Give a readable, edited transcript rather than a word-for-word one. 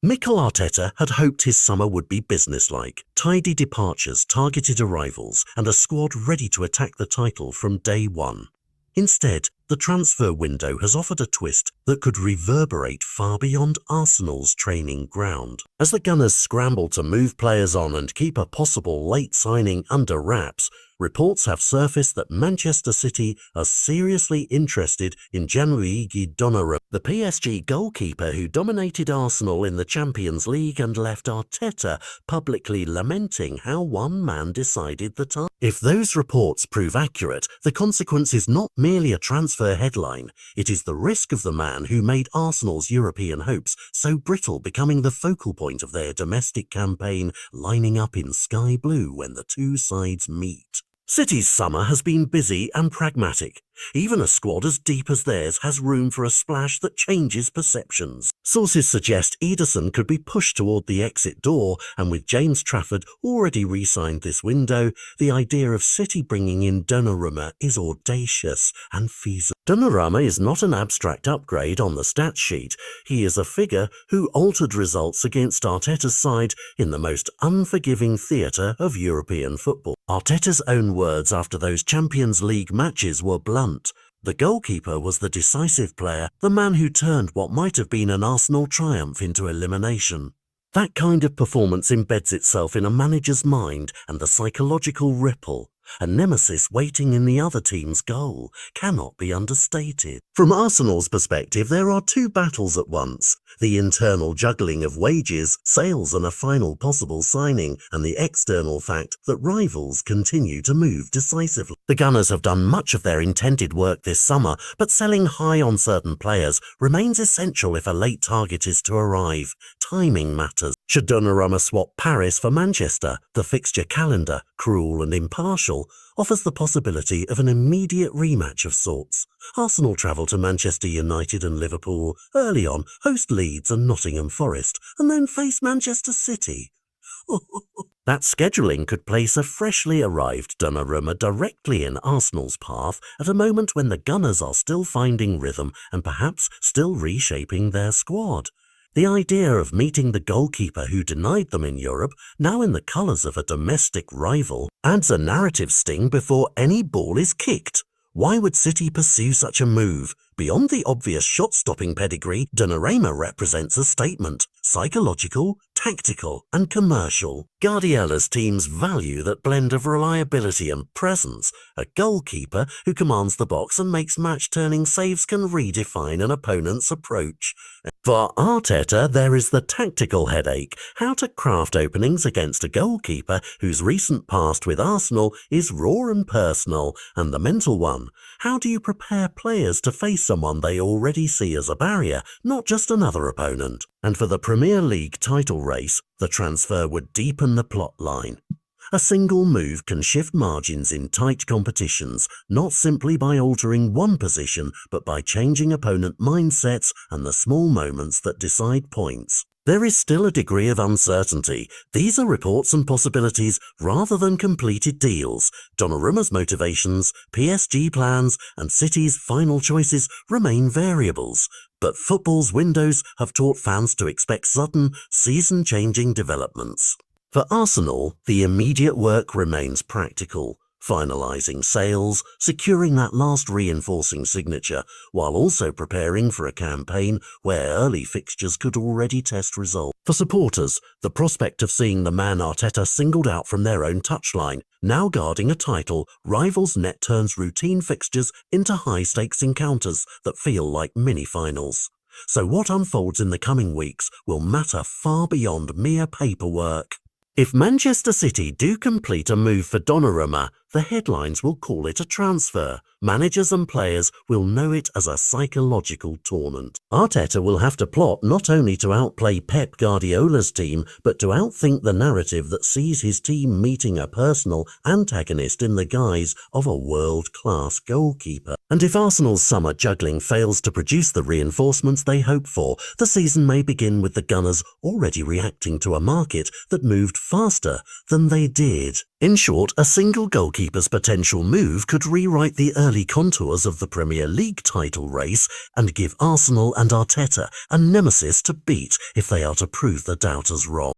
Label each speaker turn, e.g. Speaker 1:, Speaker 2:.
Speaker 1: Mikel Arteta had hoped his summer would be businesslike, tidy departures, targeted arrivals, and a squad ready to attack the title from day one. Instead, the transfer window has offered a twist that could reverberate far beyond Arsenal's training ground. As the Gunners scramble to move players on and keep a possible late signing under wraps, reports have surfaced that Manchester City are seriously interested in Gianluigi Donnarumma, the PSG goalkeeper who dominated Arsenal in the Champions League and left Arteta publicly lamenting how one man decided the time. If those reports prove accurate, the consequence is not merely a transfer headline, it is the risk of the man who made Arsenal's European hopes so brittle becoming the focal point of their domestic campaign, lining up in sky blue when the two sides meet. City's summer has been busy and pragmatic. Even a squad as deep as theirs has room for a splash that changes perceptions. Sources suggest Ederson could be pushed toward the exit door, and with James Trafford already re-signed this window, the idea of City bringing in Donnarumma is audacious and feasible. Donnarumma is not an abstract upgrade on the stats sheet. He is a figure who altered results against Arteta's side in the most unforgiving theatre of European football. Arteta's own words after those Champions League matches were blunt. The goalkeeper was the decisive player, the man who turned what might have been an Arsenal triumph into elimination. That kind of performance embeds itself in a manager's mind, and the psychological ripple, a nemesis waiting in the other team's goal, cannot be understated. From Arsenal's perspective, there are two battles at once: the internal juggling of wages, sales and a final possible signing, and the external fact that rivals continue to move decisively. The Gunners have done much of their intended work this summer, but selling high on certain players remains essential if a late target is to arrive. Timing matters. Should Donnarumma swap Paris for Manchester, the fixture calendar, cruel and impartial, offers the possibility of an immediate rematch of sorts. Arsenal travel to Manchester United and Liverpool, early on host Leeds and Nottingham Forest, and then face Manchester City. That scheduling could place a freshly arrived Donnarumma directly in Arsenal's path at a moment when the Gunners are still finding rhythm and perhaps still reshaping their squad. The idea of meeting the goalkeeper who denied them in Europe, now in the colours of a domestic rival, adds a narrative sting before any ball is kicked. Why would City pursue such a move? Beyond the obvious shot-stopping pedigree, Donnarumma represents a statement: psychological, tactical and commercial. Guardiola's teams value that blend of reliability and presence. A goalkeeper who commands the box and makes match-turning saves can redefine an opponent's approach. For Arteta, there is the tactical headache: how to craft openings against a goalkeeper whose recent past with Arsenal is raw and personal, and the mental one: how do you prepare players to face someone they already see as a barrier, not just another opponent? And for the Premier League title race, the transfer would deepen the plot line. A single move can shift margins in tight competitions, not simply by altering one position, but by changing opponent mindsets and the small moments that decide points. There is still a degree of uncertainty. These are reports and possibilities rather than completed deals. Donnarumma's motivations, PSG plans, and City's final choices remain variables. But football's windows have taught fans to expect sudden, season-changing developments. For Arsenal, the immediate work remains practical: finalising sales, securing that last reinforcing signature, while also preparing for a campaign where early fixtures could already test results. For supporters, the prospect of seeing the man Arteta singled out from their own touchline, now guarding a title, rivals net turns routine fixtures into high-stakes encounters that feel like mini-finals. So what unfolds in the coming weeks will matter far beyond mere paperwork. If Manchester City do complete a move for Donnarumma, the headlines will call it a transfer. Managers and players will know it as a psychological tournament. Arteta will have to plot not only to outplay Pep Guardiola's team, but to outthink the narrative that sees his team meeting a personal antagonist in the guise of a world-class goalkeeper. And if Arsenal's summer juggling fails to produce the reinforcements they hope for, the season may begin with the Gunners already reacting to a market that moved faster than they did. In short, a single goalkeeper's potential move could rewrite the early contours of the Premier League title race and give Arsenal and Arteta a nemesis to beat if they are to prove the doubters wrong.